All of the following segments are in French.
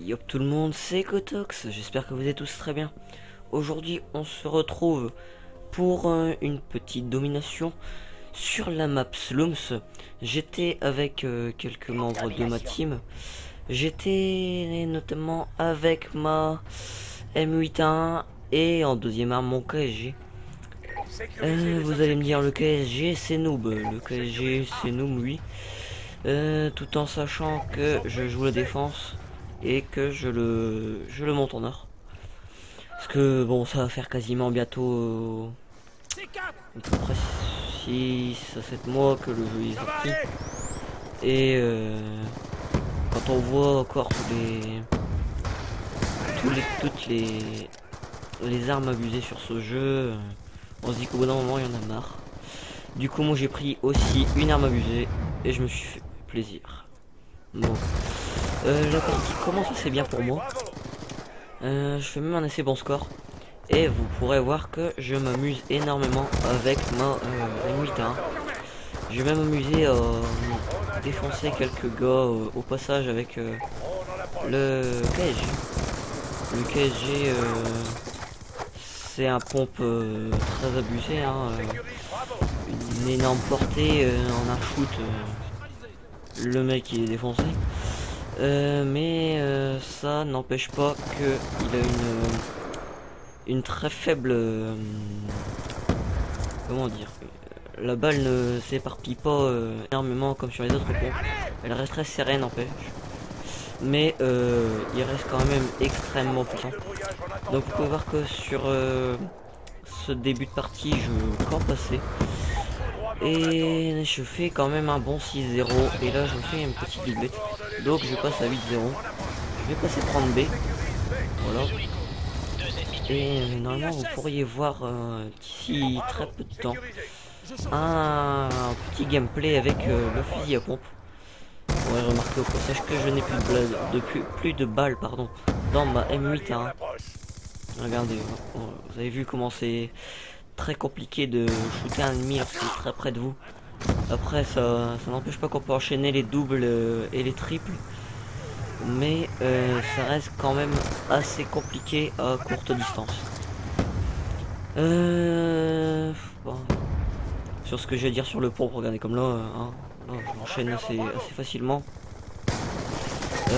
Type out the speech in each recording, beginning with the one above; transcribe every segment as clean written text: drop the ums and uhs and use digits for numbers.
Yop tout le monde, c'est Kotox, j'espère que vous êtes tous très bien. Aujourd'hui on se retrouve pour une petite domination sur la map Slums. J'étais avec quelques membres de ma team. J'étais notamment avec ma M81 et en deuxième arme mon KSG. Vous allez me dire le KSG c'est noob, le KSG c'est noob oui. Tout en sachant que je joue la défense et que je le monte en or. Parce que bon, ça va faire quasiment bientôt à peu près 6 à 7 mois que le jeu est sorti. Et quand on voit encore toutes les armes abusées sur ce jeu, on se dit qu'au bout d'un moment il y en a marre. Du coup moi j'ai pris aussi une arme abusée et je me suis fait plaisir. Bon, la partie commence assez bien pour moi. Je fais même un assez bon score. Et vous pourrez voir que je m'amuse énormément avec ma M81. Je vais même m'amuser à défoncer quelques gars au passage avec le KSG. Le KSG c'est un pompe très abusé, hein, une énorme portée en un shoot. Le mec il est défoncé. Mais ça n'empêche pas que il a une très faible comment dire, la balle ne s'éparpille pas énormément comme sur les autres pompes. Elle reste très sereine n'empêche, mais il reste quand même extrêmement puissant. Donc vous pouvez voir que sur ce début de partie je campe assez et je fais quand même un bon 6-0 et là je fais une petite doublette, donc je passe à 8-0. Je vais passer prendre B, voilà. Et normalement vous pourriez voir d'ici très peu de temps un petit gameplay avec le fusil à pompe. Vous pourrez remarquer au passage que je n'ai plus de balles pardon, dans ma M81. Regardez, vous avez vu comment c'est très compliqué de shooter un ennemi lorsqu'il est très près de vous. Après ça n'empêche pas qu'on peut enchaîner les doubles et les triples, mais ça reste quand même assez compliqué à courte distance. Bon. Sur ce que je vais dire sur le pompe, regardez comme là, hein, là j'enchaîne assez facilement. Bon,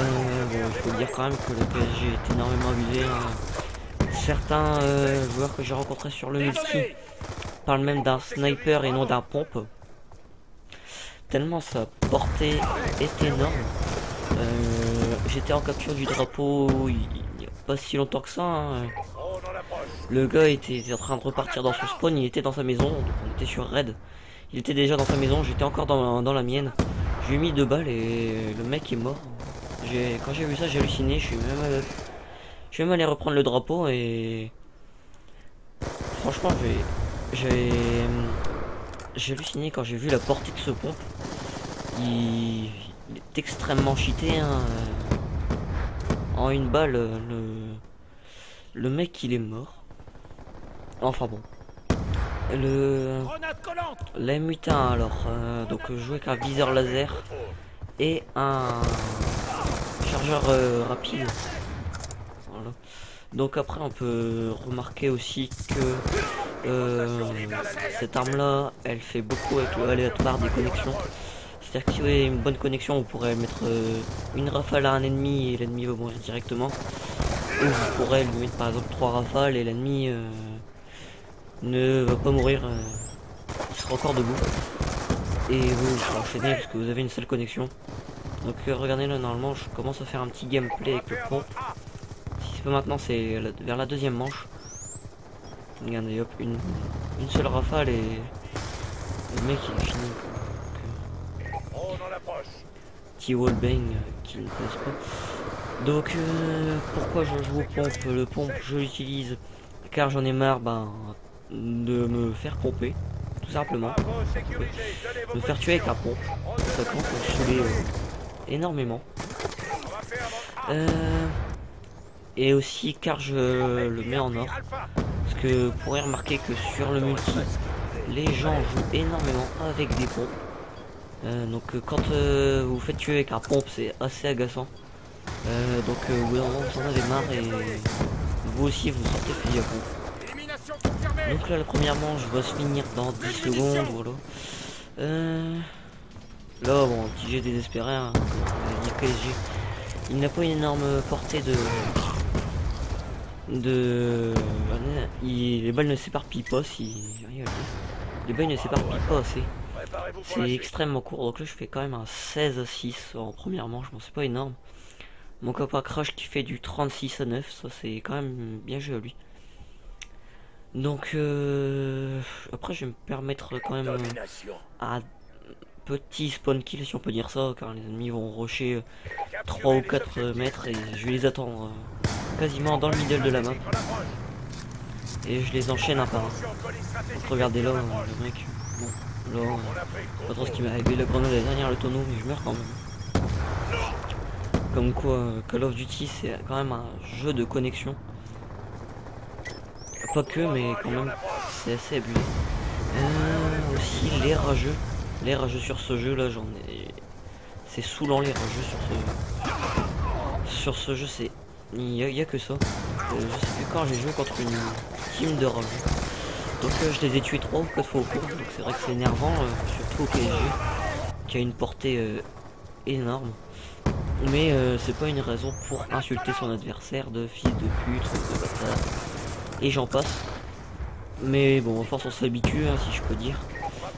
il faut dire quand même que le PSG est énormément abusé, hein. Certains joueurs que j'ai rencontrés sur le multi parlent même d'un sniper et non d'un pompe, tellement sa portée est énorme. J'étais en capture du drapeau il n'y a pas si longtemps que ça, hein. Le gars était en train de repartir dans son spawn, il était dans sa maison, donc on était sur raid. Il était déjà dans sa maison, j'étais encore dans la mienne. Je lui ai mis 2 balles et le mec est mort. Quand j'ai vu ça, j'ai halluciné, je suis même allé reprendre le drapeau et franchement j'ai halluciné quand j'ai vu la portée de ce pompe. Il est extrêmement cheaté, hein. En une balle, le mec il est mort. Enfin bon. La M81 alors, donc je joue avec un viseur laser et un chargeur rapide. Voilà. Donc après on peut remarquer aussi que cette arme là elle fait beaucoup avec le aléatoire des connexions. C'est-à-dire que si vous avez une bonne connexion vous pourrez mettre une rafale à un ennemi et l'ennemi va mourir directement. Ou vous pourrez lui mettre par exemple 3 rafales et l'ennemi ne va pas mourir, il sera encore debout. Et vous serez enchaîné parce que vous avez une seule connexion. Donc regardez là, normalement je commence à faire un petit gameplay avec le pompe. Si c'est pas maintenant c'est vers la deuxième manche. Regardez hop, une seule rafale et le mec il est fini. Petit wallbang qui ne connaissent pas. Donc pourquoi je joue au pompe? Le pompe je l'utilise car j'en ai marre de me faire pomper, tout simplement. De me faire tuer avec un pompe. Ça compte me saouler énormément. Et aussi car je le mets en or. Parce que vous pourrez remarquer que sur le multi, les gens jouent énormément avec des pompes. Donc quand vous faites tuer avec un pompe, c'est assez agaçant. Donc au bout d'un moment vous en avez marre et vous aussi vous sortez fusil à pompe. Donc là la première manche va se finir dans 10 secondes, voilà. Là bon, petit jet désespéré, hein, comme on dit PSG. Il n'a pas une énorme portée les balles ne s'éparpillent pas les balles ne s'éparpillent pas assez. C'est extrêmement court, donc là je fais quand même un 16-6 en première manche, bon c'est pas énorme. Mon copain Crash qui fait du 36-9, ça c'est quand même bien joué à lui. Donc après je vais me permettre quand même un petit spawn kill si on peut dire ça, car les ennemis vont rusher 3 ou 4 mètres et je vais les attendre quasiment dans le middle de la map. Et je les enchaîne un par un. Donc regardez là, le mec, bon, là, pas trop ce qui m'est arrivé, la grenade est derrière le tonneau, mais je meurs quand même. Comme quoi, Call of Duty c'est quand même un jeu de connexion. Pas que, mais quand même, c'est assez abusé. Aussi les rageux. Les rageux sur ce jeu là, j'en ai... C'est saoulant les rageux sur ce jeu, c'est... Il y a que ça. Je sais plus quand j'ai joué contre une team de rageux. Donc je les ai tués 3 ou 4 fois au cours, donc c'est vrai que c'est énervant, surtout au PSG, qui a une portée énorme. Mais c'est pas une raison pour insulter son adversaire de fils de pute, de bâtard, et j'en passe. Mais bon, à force on s'habitue, hein, si je peux dire.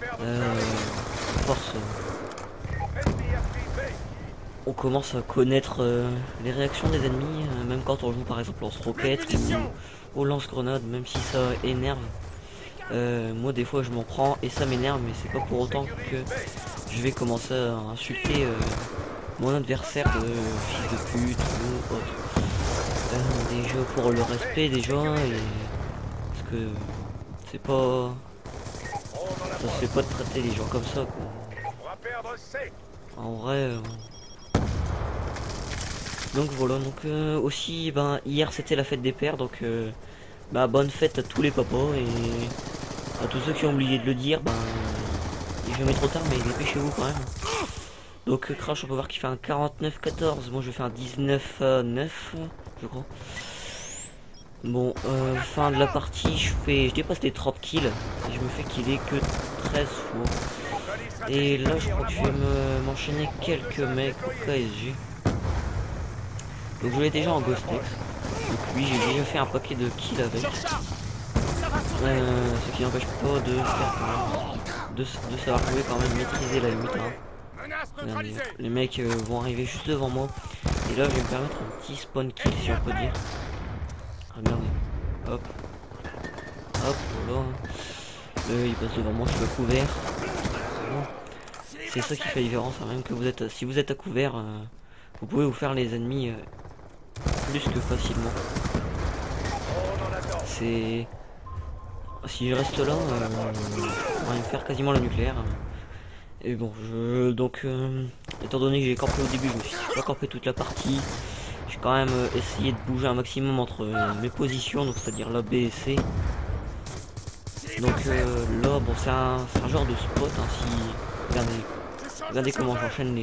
À force, on commence à connaître les réactions des ennemis, même quand on joue par exemple lance-roquette ou au lance-grenade, même si ça énerve. Moi des fois je m'en prends et ça m'énerve, mais c'est pas pour autant que je vais commencer à insulter mon adversaire de fils de pute ou autre. Déjà pour le respect déjà, et parce que c'est pas... Ça se fait pas de traiter les gens comme ça quoi. En vrai... Donc voilà, donc aussi ben hier c'était la fête des pères, donc bah bonne fête à tous les papas et à tous ceux qui ont oublié de le dire, ben il est jamais trop tard mais dépêchez-vous quand même. Donc Crash on peut voir qu'il fait un 49-14, moi je fais un 19-9 je crois. Bon fin de la partie je dépasse les 30 kills et je me fais killer que 13 fois. Et là je crois que je vais m'enchaîner quelques mecs au KSG. Donc je l'ai déjà en Ghost X. Donc lui j'ai déjà fait un paquet de kills avec. Ce qui n'empêche pas de faire de savoir jouer quand même, maîtriser la limite. Hein. Les mecs vont arriver juste devant moi. Et là je vais me permettre un petit spawn kill si on peut dire. Regardez. Hop. Hop, voilà. Il passe devant moi, je suis à couvert. C'est ça qui fait la différence, hein. Même que vous êtes, si vous êtes à couvert, vous pouvez vous faire les ennemis plus que facilement. C'est... Si je reste là, on va me faire quasiment le nucléaire. Et bon, donc, étant donné que j'ai campé au début, je me suis pas campé toute la partie. J'ai quand même essayé de bouger un maximum entre mes positions, donc c'est-à-dire là B et C. Donc là, bon, c'est un genre de spot. Hein, si regardez comment j'enchaîne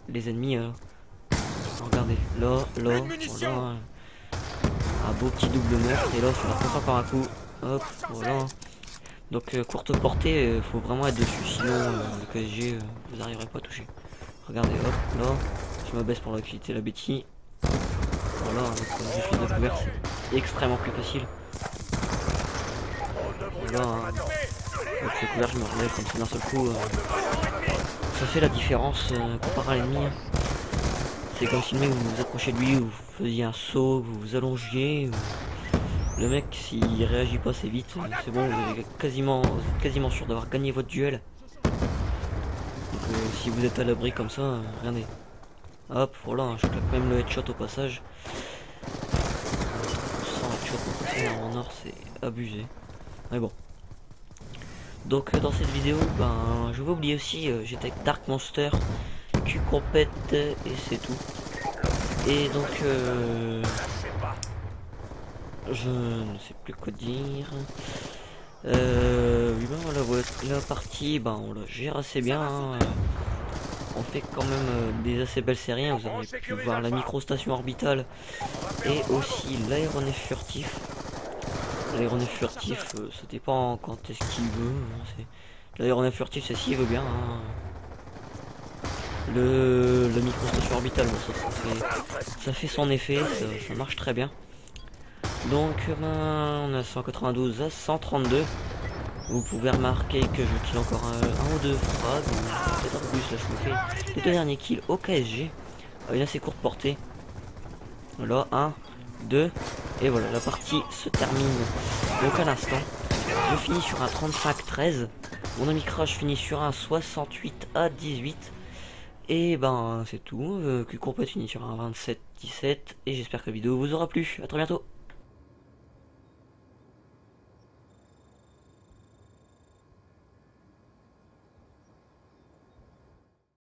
les ennemis. Regardez, là, voilà, un beau petit double meurtre, et là ça va encore un coup, hop, voilà. Donc courte portée, faut vraiment être dessus, sinon le PSG, vous n'arriverez pas à toucher. Regardez, hop, là, je me baisse pour quitter la bêtise. Voilà, donc je suis découvert, c'est extrêmement plus facile. Voilà, hein. Avec le couvert, je me relève comme ça d'un seul coup. Ça fait la différence comparé à l'ennemi. C'est comme si le mec vous vous approchez de lui, vous faisiez un saut, vous vous allongiez. Le mec s'il réagit pas assez vite, c'est bon, vous êtes quasiment sûr d'avoir gagné votre duel. Donc si vous êtes à l'abri comme ça, regardez. Hop, voilà, hein, je claque même le headshot au passage. Sans headshot au passage en or, c'est abusé. Mais bon. Donc dans cette vidéo, ben je vais oublier aussi, j'étais avec Dark Monster, Q-Compète et c'est tout. Et donc je ne sais plus quoi dire. Oui, ben voilà, la partie, ben on la gère assez bien. Hein. on fait quand même des assez belles séries, hein. Vous aurez pu voir la microstation orbitale et aussi l'aéronef furtif. L'aéronef furtif, ça dépend quand est-ce qu'il veut, hein. L'aéronef furtif, c'est s'il veut bien, hein. La microstation orbitale, bon, ça fait son effet, ça marche très bien. Donc ben, on a 192 à 132. Vous pouvez remarquer que je kill encore un ou deux frags, peut-être un peu plus. Là je me fais les deux derniers kills au KSG à une assez courte portée. Voilà, 1, 2, et voilà, la partie se termine donc à l'instant. Je finis sur un 35-13. Mon ami Crash finit sur un 68 à 18. Et ben c'est tout. Q-Compet finit sur un 27-17. Et j'espère que la vidéo vous aura plu. A très bientôt.